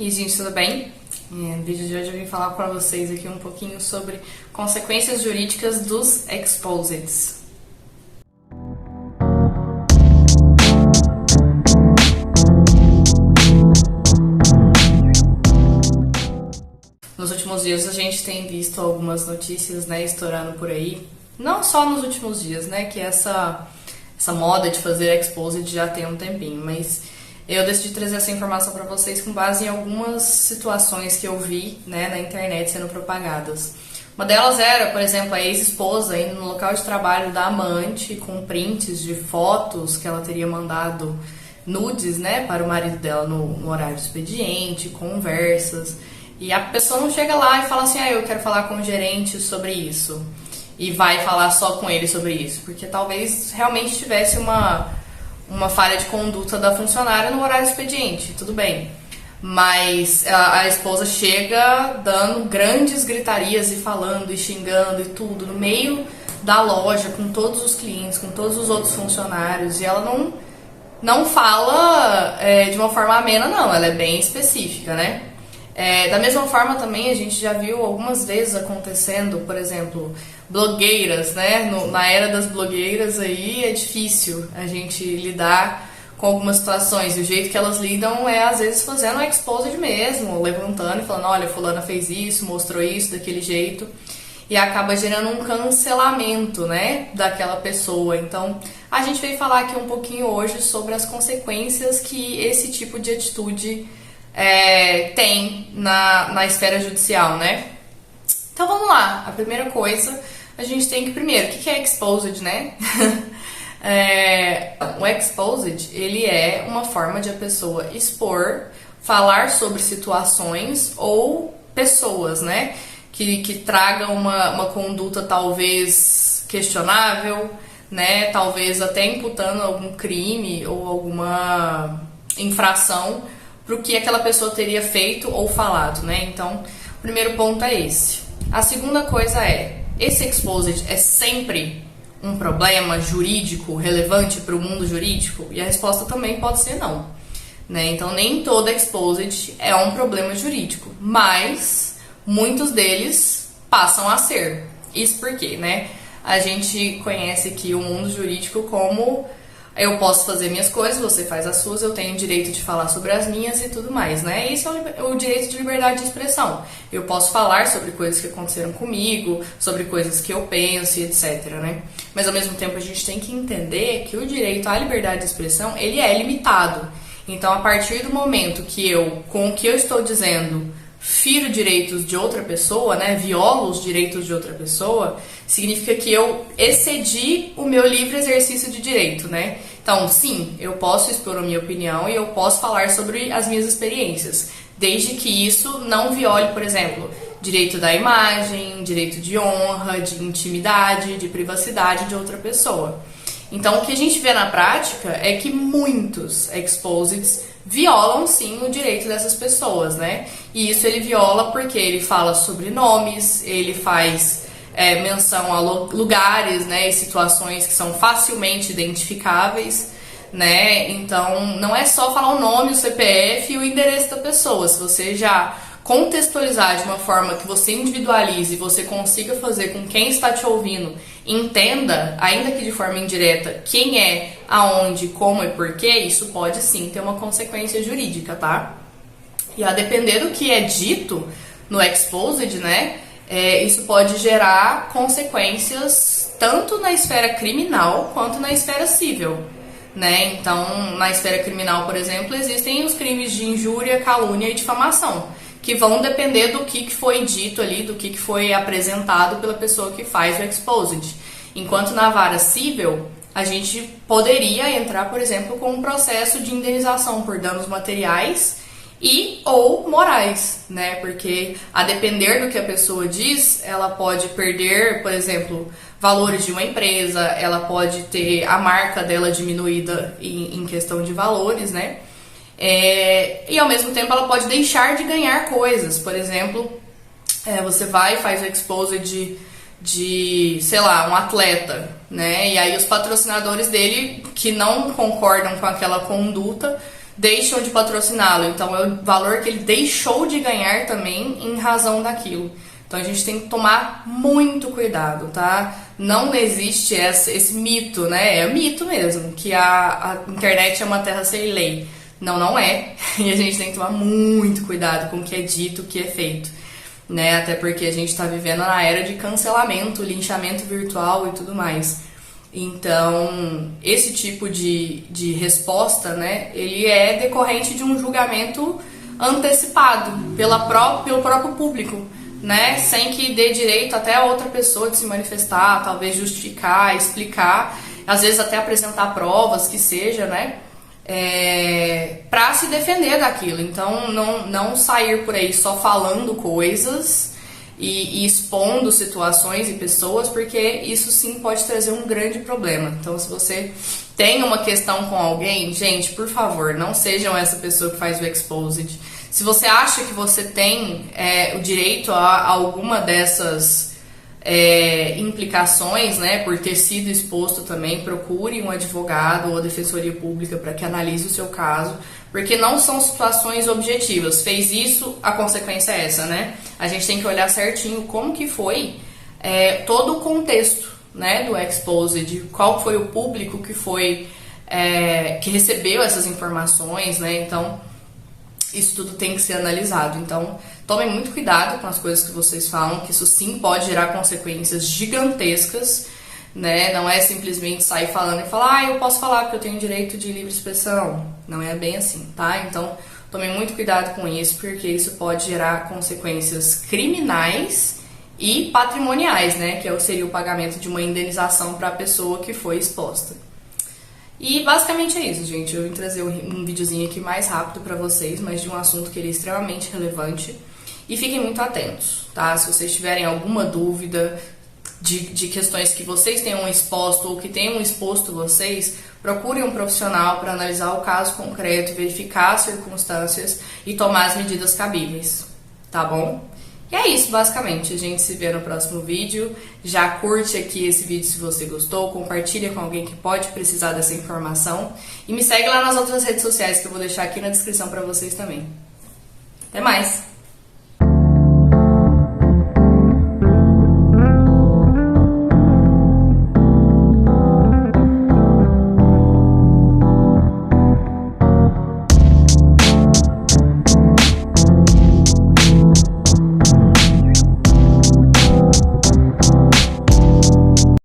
E gente, tudo bem? No vídeo de hoje eu vim falar para vocês aqui um pouquinho sobre consequências jurídicas dos exposeds. Nos últimos dias a gente tem visto algumas notícias, né, estourando por aí. Não só nos últimos dias, né, que essa moda de fazer exposed já tem um tempinho, mas eu decidi trazer essa informação para vocês com base em algumas situações que eu vi, né, na internet sendo propagadas. Uma delas era, por exemplo, a ex-esposa indo no local de trabalho da amante com prints de fotos que ela teria mandado nudes, né, para o marido dela no horário do expediente, conversas. E a pessoa não chega lá e fala assim, eu quero falar com o gerente sobre isso. E vai falar só com ele sobre isso. Porque talvez realmente tivesse uma falha de conduta da funcionária no horário do expediente, tudo bem. Mas a esposa chega dando grandes gritarias e falando e xingando e tudo no meio da loja, com todos os clientes, com todos os outros funcionários. E ela não fala de uma forma amena, não. Ela é bem específica, né? Da mesma forma também a gente já viu algumas vezes acontecendo, por exemplo, blogueiras, né? Na era das blogueiras aí é difícil a gente lidar com algumas situações. E o jeito que elas lidam é às vezes fazendo um exposed mesmo, levantando e falando, olha, fulana fez isso, mostrou isso daquele jeito. E acaba gerando um cancelamento, né, daquela pessoa. Então, a gente veio falar aqui um pouquinho hoje sobre as consequências que esse tipo de atitude tem na esfera judicial, né? Então vamos lá, a primeira coisa, a gente tem que primeiro, o que é exposed, né? O exposed, ele é uma forma de a pessoa expor, falar sobre situações ou pessoas, né? Que tragam uma conduta talvez questionável, né? Talvez até imputando algum crime ou alguma infração para o que aquela pessoa teria feito ou falado, né? Então, o primeiro ponto é esse. A segunda coisa esse exposed é sempre um problema jurídico relevante para o mundo jurídico? E a resposta também pode ser não, né? Então, nem todo exposed é um problema jurídico, mas muitos deles passam a ser. Isso porque, né? A gente conhece aqui o mundo jurídico como eu posso fazer minhas coisas, você faz as suas, eu tenho o direito de falar sobre as minhas e tudo mais, né? Isso é o direito de liberdade de expressão. Eu posso falar sobre coisas que aconteceram comigo, sobre coisas que eu penso e etc, né? Mas ao mesmo tempo a gente tem que entender que o direito à liberdade de expressão, ele é limitado. Então, a partir do momento que eu, com o que eu estou dizendo, firo direitos de outra pessoa, né, violo os direitos de outra pessoa, significa que eu excedi o meu livre exercício de direito, né? Então, sim, eu posso expor a minha opinião e eu posso falar sobre as minhas experiências, desde que isso não viole, por exemplo, direito da imagem, direito de honra, de intimidade, de privacidade de outra pessoa. Então, o que a gente vê na prática é que muitos exposeds violam, sim, o direito dessas pessoas, né? E isso ele viola porque ele fala sobre nomes, ele faz menção a lugares, né, e situações que são facilmente identificáveis, né? Então, não é só falar o nome, o CPF e o endereço da pessoa. Se você já contextualizar de uma forma que você individualize e você consiga fazer com quem está te ouvindo entenda, ainda que de forma indireta, quem é, aonde, como e porquê, isso pode sim ter uma consequência jurídica, tá? E a depender do que é dito no exposed, né, isso pode gerar consequências tanto na esfera criminal quanto na esfera civil, né? Então, na esfera criminal, por exemplo, existem os crimes de injúria, calúnia e difamação, que vão depender do que foi dito ali, do que foi apresentado pela pessoa que faz o exposed. Enquanto na vara civil, a gente poderia entrar, por exemplo, com um processo de indenização por danos materiais e ou morais, né? Porque a depender do que a pessoa diz, ela pode perder, por exemplo, valores de uma empresa, ela pode ter a marca dela diminuída em questão de valores, né? E ao mesmo tempo ela pode deixar de ganhar coisas. Por exemplo, você vai e faz o exposed de, sei lá, um atleta, né? E aí os patrocinadores dele, que não concordam com aquela conduta, deixam de patrociná-lo. Então é o valor que ele deixou de ganhar também em razão daquilo. Então a gente tem que tomar muito cuidado, tá? Não existe esse mito, né? É mito mesmo, que a internet é uma terra sem lei. Não, não é. E a gente tem que tomar muito cuidado com o que é dito, o que é feito, né? Até porque a gente está vivendo na era de cancelamento, linchamento virtual e tudo mais. Então, esse tipo de resposta, né? Ele é decorrente de um julgamento antecipado pelo próprio público, né? Sem que dê direito até a outra pessoa de se manifestar, talvez justificar, explicar, às vezes até apresentar provas, que seja, né? Para se defender daquilo. Então, não sair por aí só falando coisas e expondo situações e pessoas, porque isso sim pode trazer um grande problema. Então, se você tem uma questão com alguém, gente, por favor, não sejam essa pessoa que faz o exposed. Se você acha que você tem o direito a alguma dessas implicações, né, por ter sido exposto também, procure um advogado ou a defensoria pública para que analise o seu caso, porque não são situações objetivas. Fez isso, a consequência é essa, né? A gente tem que olhar certinho como que foi todo o contexto, né, do exposed, qual foi o público que foi que recebeu essas informações, né? Então isso tudo tem que ser analisado. Então, tomem muito cuidado com as coisas que vocês falam, que isso sim pode gerar consequências gigantescas, né? Não é simplesmente sair falando e falar, eu posso falar porque eu tenho direito de livre expressão. Não é bem assim, tá? Então, tomem muito cuidado com isso, porque isso pode gerar consequências criminais e patrimoniais, né? Que seria o pagamento de uma indenização para a pessoa que foi exposta. E basicamente é isso, gente. Eu vim trazer um videozinho aqui mais rápido pra vocês, mas de um assunto que ele é extremamente relevante. E fiquem muito atentos, tá? Se vocês tiverem alguma dúvida de questões que vocês tenham exposto ou que tenham exposto vocês, procurem um profissional para analisar o caso concreto, verificar as circunstâncias e tomar as medidas cabíveis, tá bom? E é isso, basicamente. A gente se vê no próximo vídeo. Já curte aqui esse vídeo se você gostou, compartilha com alguém que pode precisar dessa informação e me segue lá nas outras redes sociais que eu vou deixar aqui na descrição para vocês também. Até mais!